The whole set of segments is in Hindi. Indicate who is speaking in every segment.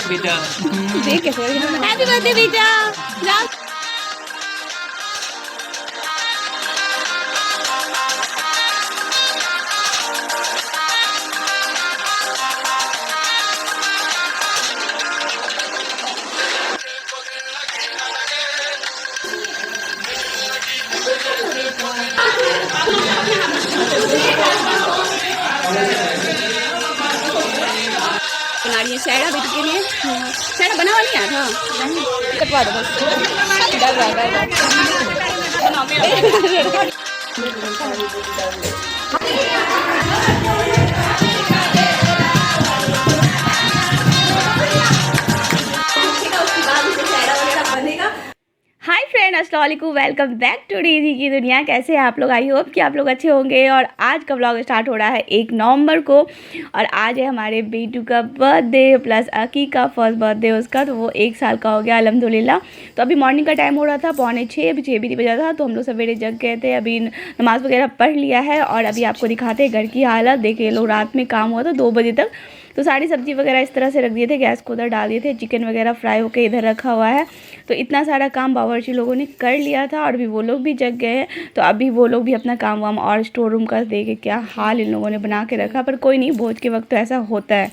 Speaker 1: बेटा
Speaker 2: देख कैसे हैप्पी बर्थडे बेटा। बना रही है शहरा बेटी के लिए। शहरा बना हुआ नहीं आया था, कटवा दो बस। डर रहा बनेगा। हाय फ्रेंड, अस्सलाम वालेकुम, वेलकम बैक टू डीजी की दुनिया। कैसे हैं आप लोग? आई होप कि आप लोग अच्छे होंगे। और आज का व्लॉग स्टार्ट हो रहा है 1 नवंबर को, और आज है हमारे बेटू का बर्थडे प्लस अकी का फर्स्ट बर्थडे उसका। तो वो 1 साल का हो गया अल्हम्दुलिल्लाह। तो अभी मॉर्निंग का टाइम हो रहा था 6:45, अभी 6 भी नहीं बजा था। तो हम लोग सवेरे जग गए थे, अभी नमाज़ वगैरह पढ़ लिया है। और अभी आपको दिखाते हैं घर की हालत। देखिए लोग, रात में काम हुआ था 2 बजे तक। तो सारी सब्ज़ी वगैरह इस तरह से रख दिए थे, गैस को उधर डाल दिए थे, चिकन वगैरह फ्राई होकर इधर रखा हुआ है। तो इतना सारा काम बावर्ची लोगों ने कर लिया था, और अभी वो लोग भी जग गए हैं। तो अभी वो लोग भी अपना काम वाम, और स्टोर रूम का देखे क्या हाल इन लोगों ने बना के रखा। पर कोई नहीं, भोज के वक्त तो ऐसा होता है।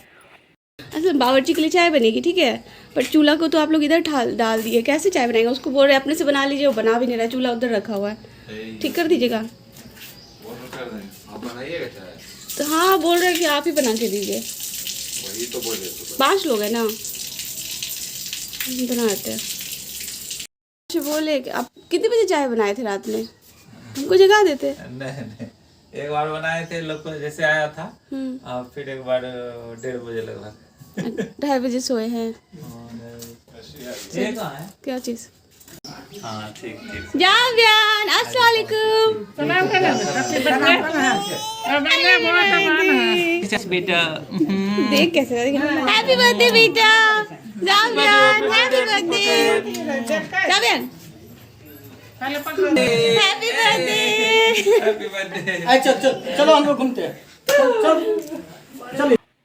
Speaker 2: अच्छा, बावर्ची के लिए चाय बनेगी, ठीक है। पर चूल्हा को तो आप लोग इधर डाल दिए, कैसे चाय बनाएगा? उसको बोल रहे अपने से बना लीजिए, वो बना भी नहीं रहा, चूल्हा उधर रखा हुआ है। ठीक कर दीजिएगा। तो हाँ, बोल रहे कि आप ही बना के दीजिए।
Speaker 3: वही तो बोले
Speaker 2: 5 लोग हैं ना, बनाते हैं। बोले कि आप कितने बजे चाय बनाए थे रात में? हमको जगा देते।
Speaker 3: नहीं, एक बार बनाए थे लोग को, जैसे आया था। फिर एक बार 1:30 बजे लगभग
Speaker 2: 2:30 बजे सोए हैं। क्या चीज?
Speaker 3: हाँ ठीक।
Speaker 2: जावियान, अस्सलाम वालेकुम।
Speaker 1: बेटा
Speaker 2: देख कैसे हैप्पी बर्थडे बेटा। Javiyan happy birthday. Javiyan happy birthday.
Speaker 4: चलो हम लोग घूमते हैं।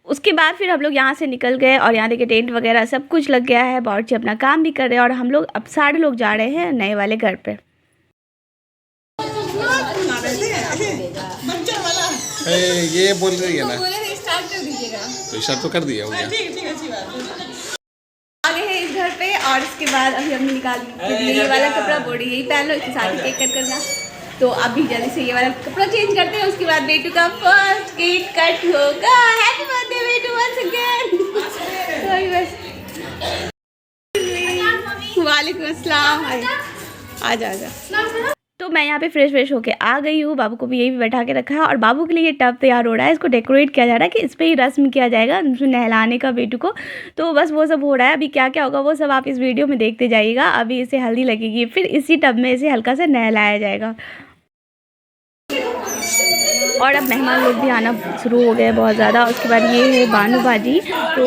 Speaker 2: उसके बाद फिर हम लोग यहाँ से निकल गए, और यहाँ देखिए टेंट वगैरह सब कुछ लग गया है। बावर्ची अपना काम भी कर रहे हैं, और हम लोग अब सारे लोग जा रहे हैं नए वाले घर पे।
Speaker 4: ये बोल रही है ना,
Speaker 2: स्टार्ट कर दीजिएगा।
Speaker 4: तो स्टार्ट तो कर दिया हो गया।
Speaker 2: आ गए हैं इस घर पे, और इसके बाद अभी हमने निकाल ये वाला कपड़ा बोड़ी यही पहन लो, इसके साथ ही केक कट करना। तो अभी जल्दी से ये वाला कपड़ा चेंज करते हैं, उसके बाद बेटू का फर्स्ट केक कट होगा। हैप्पी बर्थडे बेटू वंस अगेन। वालेकुम अस्सलाम। आजा। तो मैं यहाँ पे फ्रेश होके आ गई हूँ। बाबू को भी यही बैठा के रखा है, और बाबू के लिए ये टब तैयार हो रहा है। इसको डेकोरेट किया जा रहा है कि इस पर ही रस्म किया जाएगा नहलाने का बेटू को। तो बस वो सब हो रहा है। अभी क्या क्या होगा वो सब आप इस वीडियो में देखते जाइएगा। अभी इसे हल्दी लगेगी, फिर इसी टब में इसे हल्का सा नहलाया जाएगा। और अब मेहमान लोग भी आना शुरू हो गए बहुत ज़्यादा। उसके बाद ये है बानू बाजी, तो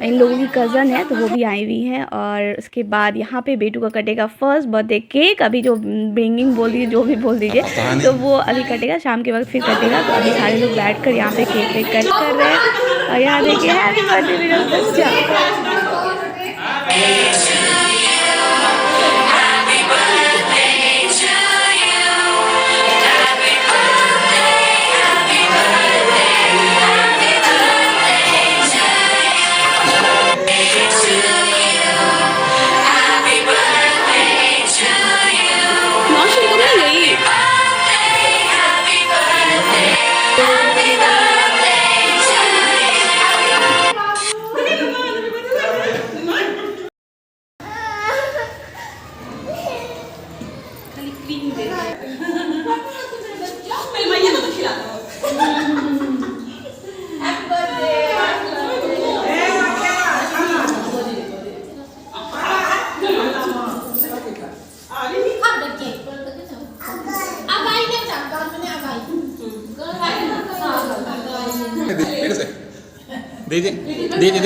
Speaker 2: इन लोगों की कज़न है, तो वो भी आई हुई हैं। और उसके बाद यहाँ पे बेटू का कटेगा फर्स्ट बर्थडे केक। अभी जो ब्रिंगिंग बोल दीजिए, जो भी बोल दीजिए, तो वो अभी कटेगा, शाम के वक्त फिर कटेगा। तो अभी सारे लोग बैठ कर यहाँ पे केक कट कर रहे हैं। और यहाँ देखिए हैप्पी बर्थडे मेरा बच्चा।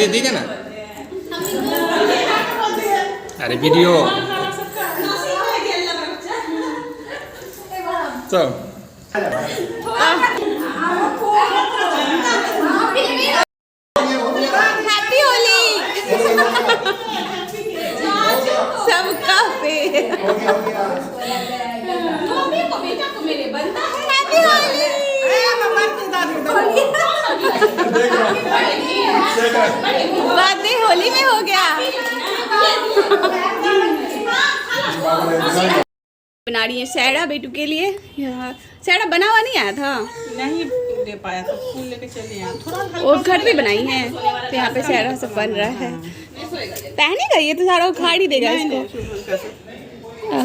Speaker 4: दीजिए ना। अरे वीडियो तो हैप्पी होली।
Speaker 2: सबका पे बातें होली में हो गया। बना रही है सैरा बेटू के लिए। यहाँ सैरा बना हुआ नहीं आया था,
Speaker 1: नहीं दे पाया तो फूल लेके चले यहाँ थोड़ा
Speaker 2: और घर पे बनाई है तो यहाँ पे सैरा सब बन रहा है। पहनेगा ये तो सारा उखाड़ ही देगा इसको।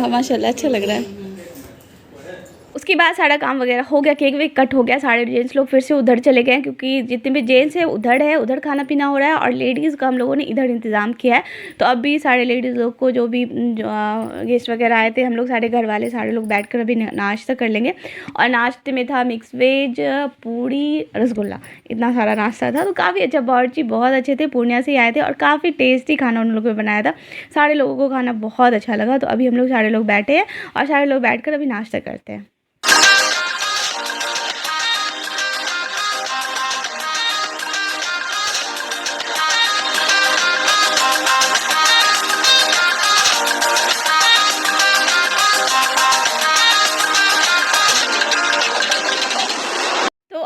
Speaker 2: माशाल्लाह अच्छा लग रहा है। उसके बाद सारा काम वगैरह हो गया, केक वेक कट हो गया। सारे जेंट्स लोग फिर से उधर चले गए क्योंकि जितने भी जेंट्स हैं उधर है, उधर खाना पीना हो रहा है और लेडीज़ का हम लोगों ने इधर इंतज़ाम किया है। तो अब भी सारे लेडीज़ लोग को जो भी गेस्ट वगैरह आए थे, हम लोग सारे घर वाले सारे लोग बैठकर अभी नाश्ता कर लेंगे। और नाश्ते में था मिक्स वेज, पूड़ी, रसगुल्ला, इतना सारा नाश्ता था। तो काफ़ी अच्छा, बावर्ची बहुत अच्छे थे, पूर्णिया से ही आए थे और काफ़ी टेस्टी खाना उन लोगों ने बनाया था। सारे लोगों को खाना बहुत अच्छा लगा। तो अभी हम लोग सारे लोग बैठे हैं और सारे लोग बैठ अभी नाश्ता करते हैं।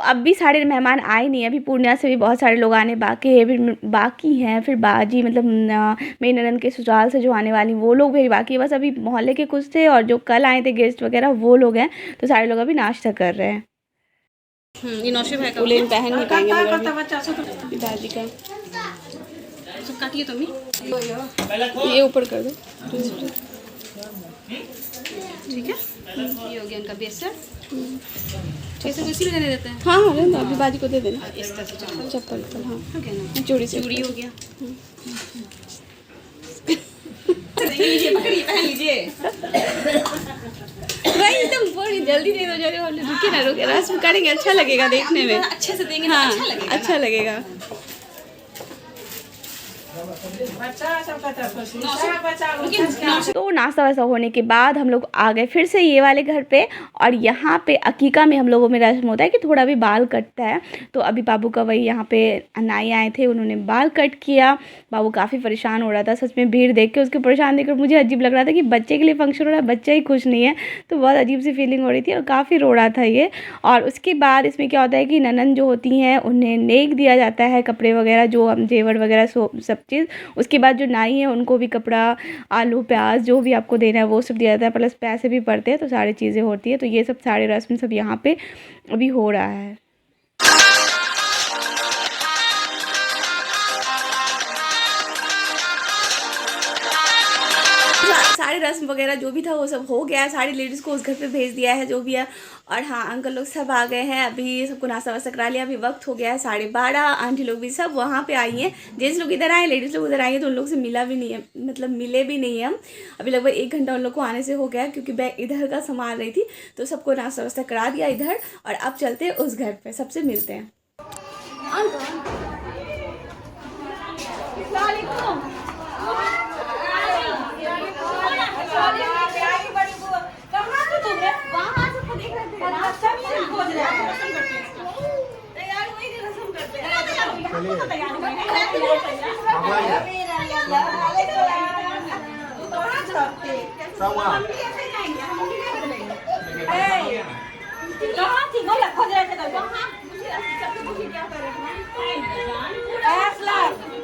Speaker 2: अब भी सारे मेहमान आए नहीं, अभी पूर्णिया से भी बहुत सारे लोग आने बाकी हैं। फिर बाजी मतलब मेरी ननद के ससुराल से जो आने वाली वो लोग भी बाकी है। बस अभी मोहल्ले के कुछ थे और जो कल आए थे गेस्ट वगैरह वो लोग हैं। तो सारे लोग अभी नाश्ता कर रहे हैं। उलेन पहन नहीं पाएंगे दादी का।
Speaker 1: काटिए तुम
Speaker 2: ये ऊपर कर दो,
Speaker 1: ठीक है। ये हो गया इनका बेसन। ऐसे इसी में देने देते हैं।
Speaker 2: हाँ हाँ रहने दो, अभी बाजी को दे देना।
Speaker 1: इस तरह से चप्पल
Speaker 2: चप्पल हाँ
Speaker 1: ओके ना,
Speaker 2: चूड़ी से
Speaker 1: चूड़ी हो गया। लीजिए पकड़िए, पहन लीजिए।
Speaker 2: भाई एकदम बड़ी जल्दी दे दो, जल्दी रुके ना, रुके रस्म करेंगे, अच्छा लगेगा देखने में।
Speaker 1: अच्छे से देंगे
Speaker 2: हाँ
Speaker 1: तो
Speaker 2: अच्छा लगेगा। तो नाश्ता वास्ता होने के बाद हम लोग आ गए फिर से ये वाले घर पे। और यहाँ पे अकीका में हम लोगों में रस्म होता है कि थोड़ा भी बाल कटता है। तो अभी बाबू का वही यहाँ पे नाई आए थे, उन्होंने बाल कट किया। बाबू काफ़ी परेशान हो रहा था, सच में भीड़ देख के उसके परेशान देखकर मुझे अजीब लग रहा था कि बच्चे के लिए फंक्शन हो रहा है, बच्चा ही खुश नहीं है। तो बहुत अजीब सी फीलिंग हो रही थी और काफ़ी रो रहा था ये। और उसके बाद इसमें क्या होता है कि ननन जो होती हैं उन्हें नेक दिया जाता है, कपड़े वगैरह जो हम जेवर वगैरह सब चीज़। उसके बाद जो नाई है उनको भी कपड़ा, आलू, प्याज जो भी आपको देना है वो सब दिया जाता है, प्लस पैसे भी पड़ते हैं। तो सारी चीज़ें होती है। तो ये सब सारे रस्म सब यहाँ पे अभी हो रहा है। सारे रस्म वगैरह जो भी था वो सब हो गया है। सारी लेडीज़ को उस घर पे भेज दिया है जो भी है। और हाँ अंकल लोग सब आ गए हैं, अभी सबको नाश्ता वास्ता करा लिया। अभी वक्त हो गया है 12:30। आंटी लोग भी सब वहाँ पे आई हैं, जेंट्स लोग इधर आए, लेडीज़ लोग उधर आई हैं। तो उन लोग से मिला भी नहीं है, मतलब मिले भी नहीं है हम। अभी लगभग 1 घंटा उन लोग को आने से हो गया क्योंकि मैं इधर का संभाल रही थी। तो सबको नाश्ता वास्ता करा दिया इधर। और अब चलते हैं उस घर पर, सबसे मिलते हैं।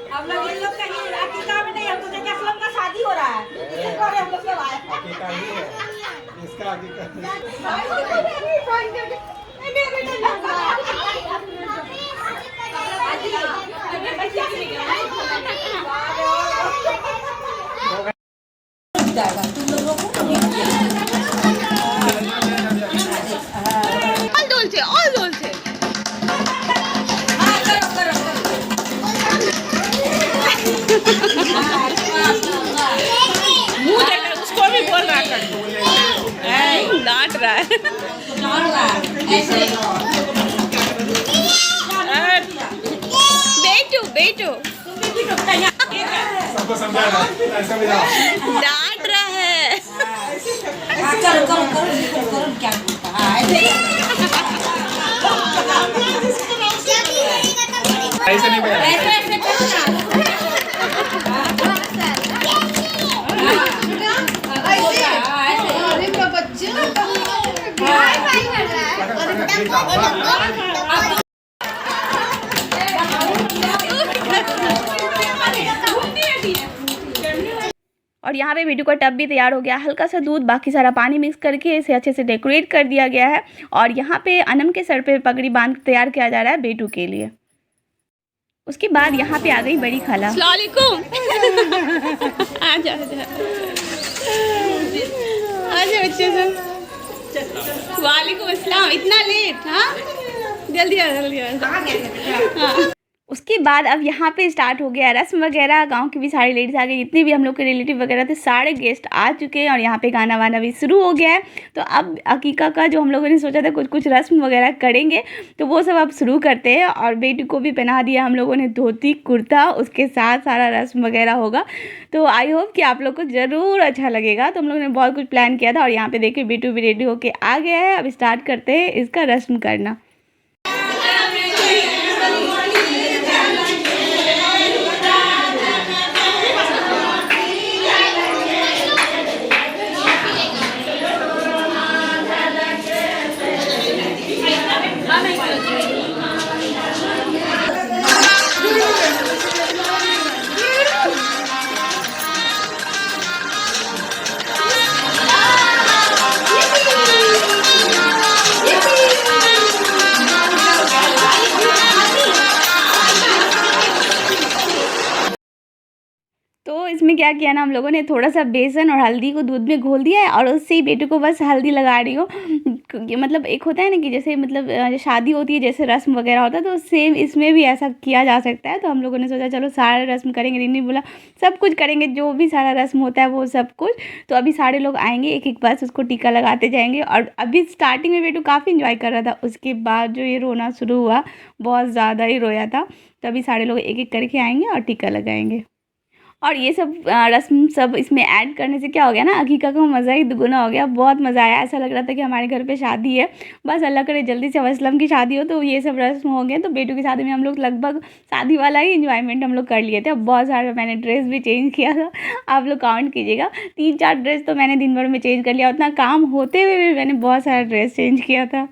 Speaker 5: हम लोग इन लोग कहीं अकीका में नहीं, हम तो जगह असलम का शादी हो रहा है, इसके बारे हम लोग सब आए। अकीका ही है, इसका अकीका
Speaker 1: उसको भी बोल रहा है,
Speaker 2: डांट रहा है। बेटू बेटू डांट रहा है।
Speaker 4: ऐसे नहीं बजा।
Speaker 2: और यहाँ पे बेटू का टब भी तैयार हो गया, हल्का सा दूध बाकी सारा पानी मिक्स करके इसे अच्छे से डेकोरेट कर दिया गया है। और यहाँ पे अनम के सर पे पगड़ी बांध तैयार किया जा रहा है बेटू के लिए। उसके बाद यहाँ पे आ गई बड़ी खाला।
Speaker 1: अस्सलाम वालेकुम। आजा बच्चे से। वालेकुम अस्सलाम। इतना लेट? हाँ जल्दी आ जल्दी आ।
Speaker 2: उसके बाद अब यहाँ पे स्टार्ट हो गया रस्म वगैरह। गांव की भी सारी लेडीज आ गई, जितने भी हम लोग के रिलेटिव वगैरह थे सारे गेस्ट आ चुके हैं और यहाँ पे गाना वाना भी शुरू हो गया है। तो अब अकीका का जो हम लोगों ने सोचा था कुछ कुछ रस्म वगैरह करेंगे तो वो सब अब शुरू करते हैं। और बेटी को भी पहना दिया हम लोगों ने धोती कुर्ता, उसके साथ सारा रस्म वगैरह होगा। तो आई होप कि आप लोग को ज़रूर अच्छा लगेगा। तो हम लोगों ने बहुत कुछ प्लान किया था और यहाँ पे देखिए बेटू भी रेडी होके आ गया है। अब स्टार्ट करते हैं इसका रस्म करना। तो इसमें क्या किया ना हम लोगों ने, थोड़ा सा बेसन और हल्दी को दूध में घोल दिया है और उससे ही बेटू को बस हल्दी लगा रही हूँ। मतलब एक होता है ना कि जैसे मतलब शादी होती है जैसे रस्म वगैरह होता है, तो सेम इसमें भी ऐसा किया जा सकता है। तो हम लोगों ने सोचा चलो सारे रस्म करेंगे। रिनी बोला सब कुछ करेंगे, जो भी सारा रस्म होता है वो सब कुछ। तो अभी सारे लोग आएंगे, एक एक बस उसको टीका लगाते जाएंगे। और अभी स्टार्टिंग में बेटू काफ़ी इन्जॉय कर रहा था, उसके बाद जो ये रोना शुरू हुआ बहुत ज़्यादा ही रोया था। तो अभी सारे लोग एक एक करके आएंगे और टीका लगाएंगे। और ये सब रस्म सब इसमें ऐड करने से क्या हो गया ना, अकीका का मज़ा ही दुगुना हो गया। बहुत मज़ा आया, ऐसा लग रहा था कि हमारे घर पे शादी है। बस अल्लाह करे जल्दी से असलम की शादी हो तो ये सब रस्म हो गए। तो बेटू की शादी में हम लोग लगभग शादी वाला ही इंजॉयमेंट हम लोग कर लिए थे। अब बहुत सारा मैंने ड्रेस भी चेंज किया था, आप लोग काउंट कीजिएगा 3-4 ड्रेस तो मैंने दिन भर में चेंज कर लिया। उतना काम होते हुए भी मैंने बहुत सारा ड्रेस चेंज किया था।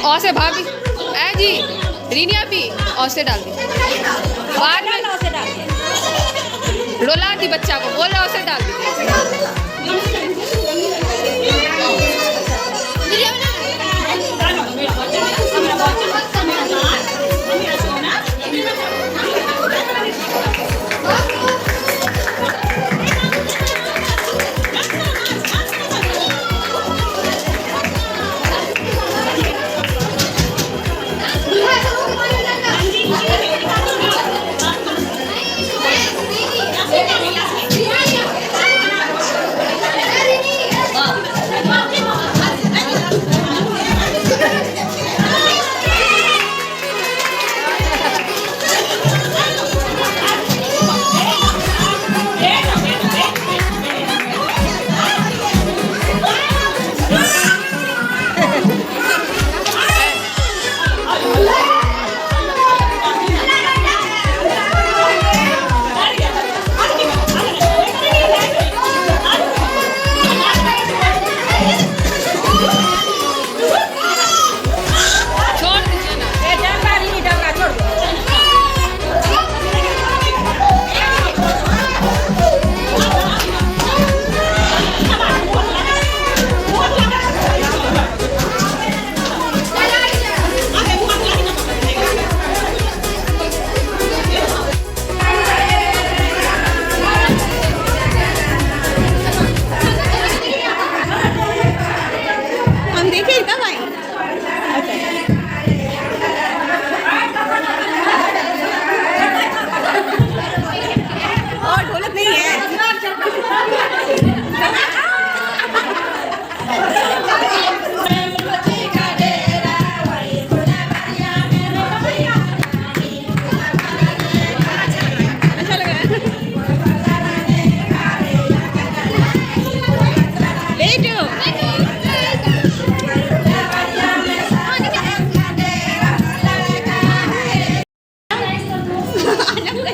Speaker 1: और से भाभी ए जी रीनी अभी और से डाल दी बाद में
Speaker 5: उसे डाल दे।
Speaker 1: रोला दी बच्चा को बोल रहा उसे डाल दी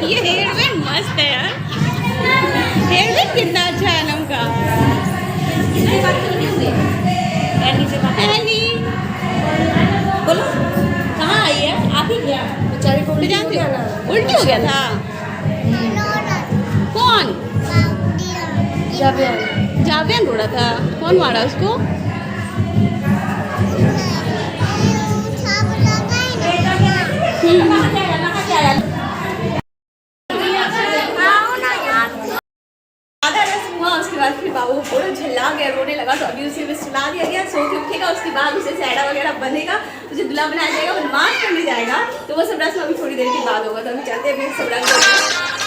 Speaker 2: ये हेयर बैंड मस्त है यार। हेयर बैंड कितना अच्छा है आनम का। एनी
Speaker 5: बोलो कहाँ आई है? आप ही क्या बेचारे को
Speaker 2: तो जानते हो उल्टी हो गया था। कौन? जाबियन रोड़ा था। कौन मारा उसको? उसके बाद फिर बाबू पूरा झल्ला गया, रोने लगा। तो अभी उसे सुला दिया गया, सो के उठेगा, उसके बाद उसे सैडा वगैरह बनेगा, उसे दुल्हा बनाया जाएगा, नमाज पढ़ने जाएगा। तो वो सब रस्म अभी थोड़ी देर के बाद होगा। तो अभी चलते हैं फिर सब रस्म